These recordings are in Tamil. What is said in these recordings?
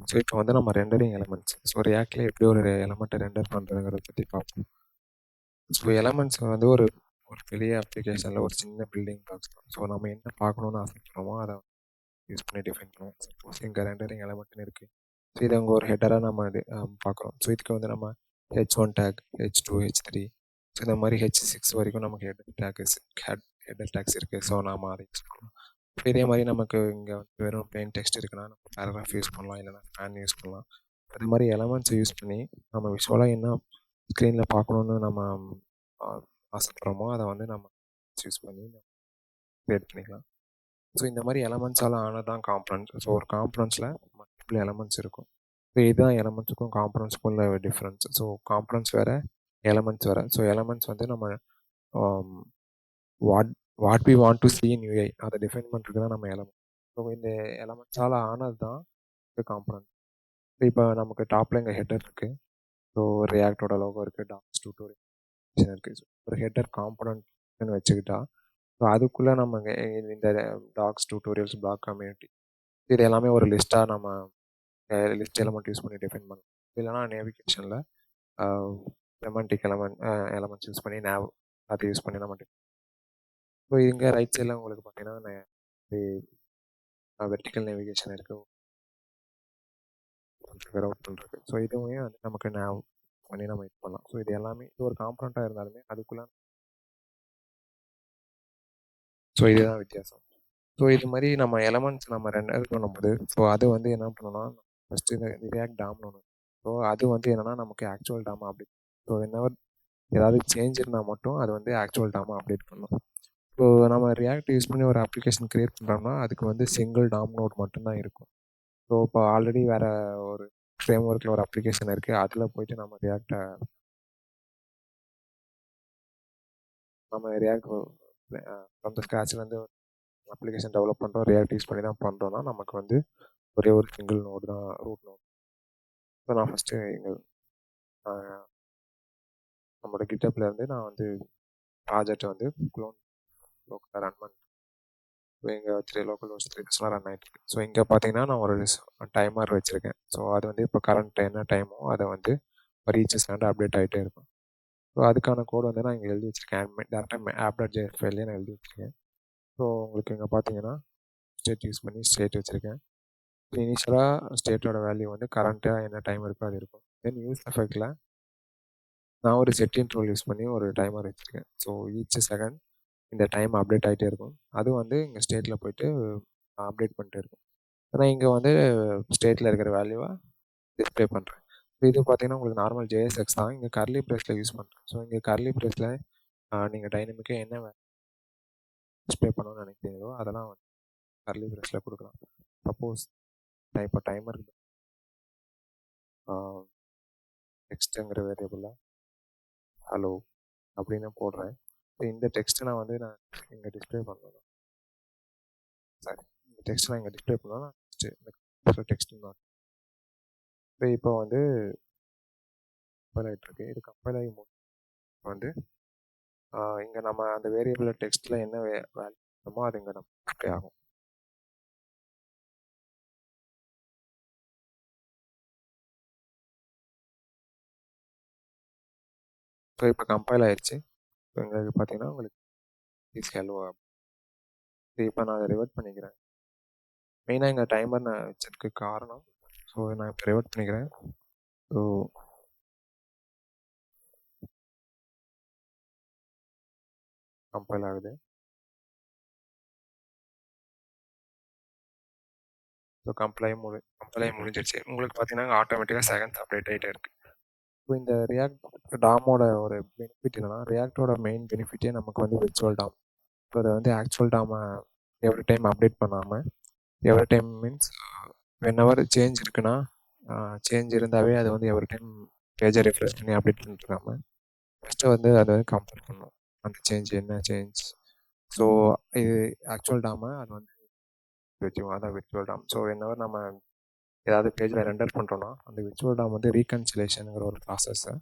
ஸோ இப்போ வந்து நம்ம ரெண்டரிங் எலமெண்ட்ஸ் ஸோ ரியாக்ட்ல எப்படி ஒரு எலமெண்ட்டை ரெண்டர் பண்ணுறதுங்கிறத பற்றி பார்ப்போம். ஸோ எலமெண்ட்ஸ் வந்து ஒரு ஒரு பெரிய அப்ளிகேஷனில் ஒரு சின்ன பில்டிங் பிளாக்ஸ் தான். ஸோ நம்ம என்ன பார்க்கணுன்னு ஆசைப்படுறோமோ அதை யூஸ் பண்ணி டிஃபைன் பண்ணுவோம். சப்போஸ் இங்கே ரெண்டரிங் எலமெண்ட்னு இருக்குது. ஸோ இதை அங்கே ஒரு ஹெட்டராக நம்ம பார்க்குறோம். ஸோ இதுக்கு வந்து நம்ம H1 take, H2, H3 so இந்த மாதிரி H6 வரைக்கும் நமக்கு ஹெட்டர் டேக்ஸ் இருக்குது. ஸோ நாம் அதை யூஸ் பண்ணலாம். இதே மாதிரி நமக்கு இங்கே வந்து வெறும் பிளெயின் டெக்ஸ்ட் இருக்குன்னா நம்ம பேராகிராஃப் யூஸ் பண்ணலாம், இல்லைனா ஸ்பேன் யூஸ் பண்ணலாம். அது மாதிரி எலமெண்ட்ஸை யூஸ் பண்ணி நம்ம விஷுவலாக என்ன ஸ்க்ரீனில் பார்க்கணுன்னு நம்ம ஆசைப்படுறோமோ அதை வந்து நம்ம யூஸ் பண்ணி க்ரியேட் பண்ணிக்கலாம். ஸோ இந்த மாதிரி எலமெண்ட்ஸால் ஆனதான் காம்பனன்ட். ஸோ ஒரு காம்பனன்ட்ஸில் மல்டிபிள் எலமெண்ட்ஸ் இருக்கும். ஸோ இதுதான் எலமெண்ட்ஸுக்கும் காம்பனன்ட்ஸுக்கும் உள்ள டிஃப்ரென்ஸ். ஸோ காம்பனன்ட்ஸ் வேறு, எலமெண்ட்ஸ் வேறு. ஸோ எலமெண்ட்ஸ் வந்து நம்ம what we want to see in UI அதை டிஃபைன் பண்ணுறதுக்கு தான் நம்ம எலமெண்ட். ஸோ இந்த எலமெண்ட்ஸால் ஆனது தான் காம்பனன்ட். இப்போ நமக்கு டாப்பில் இங்கே ஹெட்டர் இருக்குது. ஸோ ரியாக்டோட லோகோ இருக்குது, டாக்ஸ் டியூட்டோரியல் இருக்குது. ஸோ ஒரு ஹெட்டர் காம்பனன்ட்னு வச்சுக்கிட்டா ஸோ அதுக்குள்ளே நம்ம இந்த டாக்ஸ் டியூட்டோரியல்ஸ், பிளாக் கம்யூனிட்டி இது எல்லாமே ஒரு லிஸ்ட்டாக நம்ம லிஸ்ட் எலமெண்ட் யூஸ் பண்ணி டிஃபைன் பண்ணலாம். இல்லைனா நேவிகேஷனில் செமண்டிக் எலமெண்ட்ஸ் யூஸ் பண்ணி அதை யூஸ் பண்ணி நம்ம ஸோ இங்கே ரைட் சைடில் உங்களுக்கு பார்த்தீங்கன்னா வெர்டிக்கல் நேவிகேஷன் இருக்குது, ரவுட் பண்ணுறது. ஸோ இதுவுமே வந்து நமக்கு பண்ணி நம்ம யூஸ் பண்ணலாம். ஸோ இது எல்லாமே இது ஒரு காம்பனண்ட்டாக இருந்தாலுமே அதுக்குள்ளே ஸோ இதுதான் வித்தியாசம். ஸோ இது மாதிரி நம்ம எலமெண்ட்ஸ் நம்ம ரெண்டர் பண்ணும்போது ஸோ அது வந்து என்ன பண்ணணும்னா ஃபஸ்ட்டு இந்த ரியாக்ட் டாம்னு ஒன்று. ஸோ அது வந்து என்னென்னா நமக்கு ஆக்சுவல் டாமா அப்டேட். ஸோ என்னவர் ஏதாவது சேஞ்ச் இருந்தால் மட்டும் அது வந்து ஆக்சுவல் டாமா அப்டேட் பண்ணணும். ஸோ நம்ம ரியாக்ட் யூஸ் பண்ணி ஒரு அப்ளிகேஷன் க்ரியேட் பண்ணுறோம்னா அதுக்கு வந்து சிங்கிள் டாம் நோட் மட்டும்தான் இருக்கும். ஸோ இப்போ ஆல்ரெடி வேறு ஒரு ஃப்ரேம் ஒர்க்கில் ஒரு அப்ளிகேஷன் இருக்குது, அதில் போயிட்டு நம்ம ரியாக்ட் ஃப்ரம் த ஸ்க்ராட்ச்லேருந்து அப்ளிகேஷன் டெவலப் பண்ணுறோம், ரியாக்ட் யூஸ் பண்ணி தான் பண்ணுறோன்னா நமக்கு வந்து ஒரே ஒரு சிங்கிள் நோடு தான் ரூட் நோடு. ஸோ நான் ஃபஸ்ட்டு நம்மளோட கிட்டப்லேருந்து நான் வந்து ப்ராஜெக்டை வந்து லோக்கலில் ரன் பண்ணிட்டேன். ஸோ இங்கே 3 லோக்கல் ஹோஸ்ட் 3 ரன் ஆகிட்டு இருக்கு. ஸோ இங்கே பார்த்தீங்கன்னா நான் ஒரு டைமர் வச்சுருக்கேன். ஸோ அது வந்து இப்போ கரண்ட் என்ன டைமோ அதை வந்து ரீச்சஸ் அண்ட் அப்டேட் ஆகிட்டே இருக்கும். ஸோ அதுக்கான கோடு வந்து நான் இங்கே எழுதி வச்சுருக்கேன். டேரெக்டாக app.js ஃபைல்லே நான் எழுதி வச்சுருக்கேன். ஸோ உங்களுக்கு இங்கே பார்த்தீங்கன்னா ஸ்டேட் யூஸ் பண்ணி ஸ்டேட் வச்சுருக்கேன். இனிஷியலாக ஸ்டேட்டோட வேல்யூ வந்து கரண்ட்டாக என்ன டைம் இருக்கோ அது இருக்கும். தென் யூஸ் எஃபெக்டில் நான் ஒரு செட் இன்ட்ரோல் யூஸ் பண்ணி ஒரு டைமர் வச்சுருக்கேன். ஸோ ஈச் செகண்ட் இந்த டைம் அப்டேட் ஆகிட்டே இருக்கும். அது வந்து இங்கே ஸ்டேட்டில் போய்ட்டு அப்டேட் பண்ணிட்டே இருக்கும். ஆனால் இங்கே வந்து ஸ்டேட்டில் இருக்கிற வேல்யூவை டிஸ்பிளே பண்ணுறேன். இது பார்த்தீங்கன்னா உங்களுக்கு நார்மல் ஜேஎஸ்எக்ஸ் தான். இங்கே கர்லி ப்ரெஸில் யூஸ் பண்ணுறேன். ஸோ இங்கே கர்லி ப்ரெஸில் நீங்கள் டைனமிக்காக என்ன டிஸ்பிளே பண்ணணும்னு நினைக்கிறீங்களோ அதெல்லாம் வந்து கர்லி ப்ரெஸில் கொடுக்கலாம். சப்போஸ் இப்போ டைமர் டெக்ஸ்ட்டுங்கிற வேரியபிளில் ஹலோ அப்படின்னு போடுறேன். இந்த டெக்ஸ்ட்டை நான் வந்து இங்கே டிஸ்பிளே பண்ணணும். சரி, இந்த டெக்ஸ்ட் நான் இங்கே டிஸ்பிளே பண்ணலாம். டெக்ஸ்ட்டு தான் இப்போ வந்து கம்பைல் ஆகிட்டுருக்கு. இது கம்பைல் ஆகி வந்து இங்கே நம்ம அந்த வேரியபிள் டெக்ஸ்ட்டில் என்ன வேல்யூ பண்ணணுமோ அது இங்கே நம்ம டிஸ்பிளே ஆகும். ஸோ இப்போ கம்பைல் ஆயிடுச்சு. ஸோ இங்கே பார்த்தீங்கன்னா உங்களுக்கு ப்ளீஸ் ஹெலோ. இப்போ நான் அதை ரிவர்ட் பண்ணிக்கிறேன். மெயினாக இங்கே டைமர் நான் வச்சதுக்கு காரணம் ஸோ நான் இப்போ ரிவர்ட் பண்ணிக்கிறேன். ஸோ கம்பைல் ஆகுது. ஸோ கம்பைல் ஆகி முடிஞ்சிடுச்சு. உங்களுக்கு பார்த்தீங்கன்னா ஆட்டோமேட்டிக்காக செகண்ட்ஸ் அப்டேட் ஆகிட்டே இருக்குது. ஸோ இந்த ரியாக்ட் டாமோட ஒரு பெனிஃபிட் என்னென்னா ரியாக்டோட மெயின் பெனிஃபிட்டே நமக்கு வந்து விர்ச்சுவல் டாம். ஸோ அதை வந்து ஆக்சுவல் டாமை எவ்ரி டைம் அப்டேட் பண்ணாமல் every time means whenever change இருக்குன்னா சேஞ்ச் இருந்தாவே அதை வந்து எவ்ரி டைம் பேஜை ரெஃப்ரெஷ் பண்ணி அப்டேட் பண்ணிட்டுருக்காம ஃபஸ்ட்டு வந்து அதை வந்து கம்பேர் பண்ணணும் அந்த சேஞ்ச் என்ன சேஞ்ச். ஸோ இது ஆக்சுவல் டாமை அது வந்து அதான் விர்ச்சுவல் டாம். ஸோ வென்எவர் நம்ம ஏதாவது பேஜில் ரெண்டர் பண்ணுறோன்னா அந்த விர்ச்சுவல் டாம் வந்து ரீகன்சிலேஷனுங்கிற ஒரு ப்ராசஸை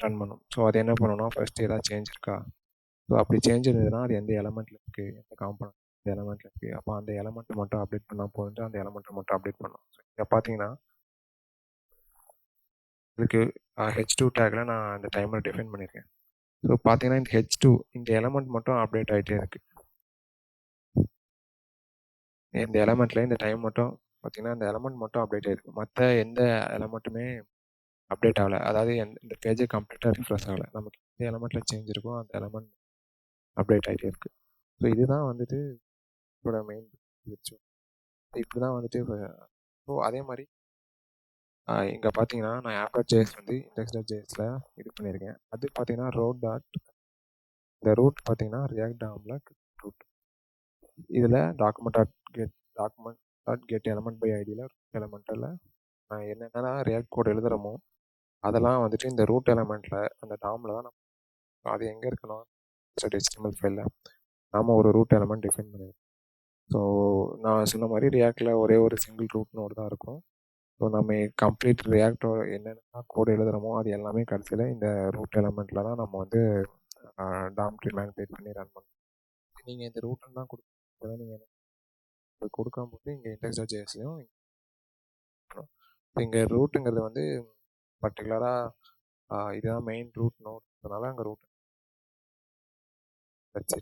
ரன் பண்ணும். ஸோ அது என்ன பண்ணணும்னா ஃபஸ்ட்டு ஏதாவது சேஞ்ச் இருக்கா, ஸோ அப்படி சேஞ்ச் இருந்ததுன்னா அது எந்த எலமெண்ட்டில் இருக்குது, எந்த காம்பனண்ட் இந்த எலமெண்ட்ல இருக்கு. அப்போ அந்த எலமெண்ட் மட்டும் அப்டேட் பண்ணா போதுன்ட்டு அந்த எலமெண்ட்ட மட்டும் அப்டேட் பண்ணோம். ஸோ இங்க பார்த்தீங்கன்னா, இதுக்கு H2 டேக்ல நான் இந்த டைமர் டிஃபைன் பண்ணியிருக்கேன். ஸோ பார்த்தீங்கன்னா, இந்த H2 இந்த எலமெண்ட் மட்டும் அப்டேட் ஆயிட்டே இருக்கு. இந்த எலமெண்ட்ல இந்த டைம் மட்டும் பார்த்தீங்கன்னா, இந்த எலமெண்ட் மட்டும் அப்டேட் ஆயிருக்கு. மத்த எந்த எலமெண்ட்டுமே அப்டேட் ஆகல. அதாவது இந்த பேஜே கம்ப்ளீட்டா ரிஃப்ரெஷ் ஆகல. நமக்கு எந்த எலமெண்ட்ல சேஞ்ச் இருக்கோ அந்த எலமெண்ட் அப்டேட் ஆயிட்டே இருக்கு. ஸோ இதுதான் வந்துட்டு இதோட மெயின் விர்ச்சுவல். இப்படிதான் வந்துட்டு ஸோ அதே மாரி இங்க பார்த்தீங்கன்னா, நான் app.js வந்து index.jsல இது பண்ணியிருக்கேன். அது பார்த்தீங்கன்னா, இந்த ரூட் பார்த்தீங்கன்னா, React DOMல ரூட். இதில டாக்குமெண்ட்.கெட் எலிமெண்ட் பை ஐடியில எலிமெண்ட்ல நான் என்னென்னலாம் React கோட் எழுதுறோமோ, அதெல்லாம் வந்துட்டு இந்த ரூட் எலிமெண்ட்ல அந்த டாம்ல தான் அது எங்க இருக்குன்னா, HTML ஃபைல்ல நாம ஒரு ரூட் எலிமெண்ட் டிஃபைன் பண்ணியிருக்கோம். ஸோ நான் சொன்ன மாரி Reactல ஒரே ஒரு சிங்கிள் ரூட் நோடு தான் இருக்கும். ஸோ நம்ம கம்ப்ளீட் ரியாக்டோட என்னென்ன கோட் எழுதுறோமோ அது எல்லாமே கடைசியில் இந்த ரூட் எலமெண்ட்டில் தான் நம்ம வந்து டாம் ட்ரீ மேனிபுலேட் பண்ணி ரன் பண்ணணும். நீங்கள் இந்த ரூட்னு தான் கொடுக்கணும். நீங்கள் கொடுக்கும்போது இங்கே இண்டெக்ஸ்.jsலையும் இங்கே ரூட்டுங்கிறது வந்து பர்டிகுலராக இதுதான் மெயின் ரூட் நோட், அதனால அங்கே ரூட் வச்சு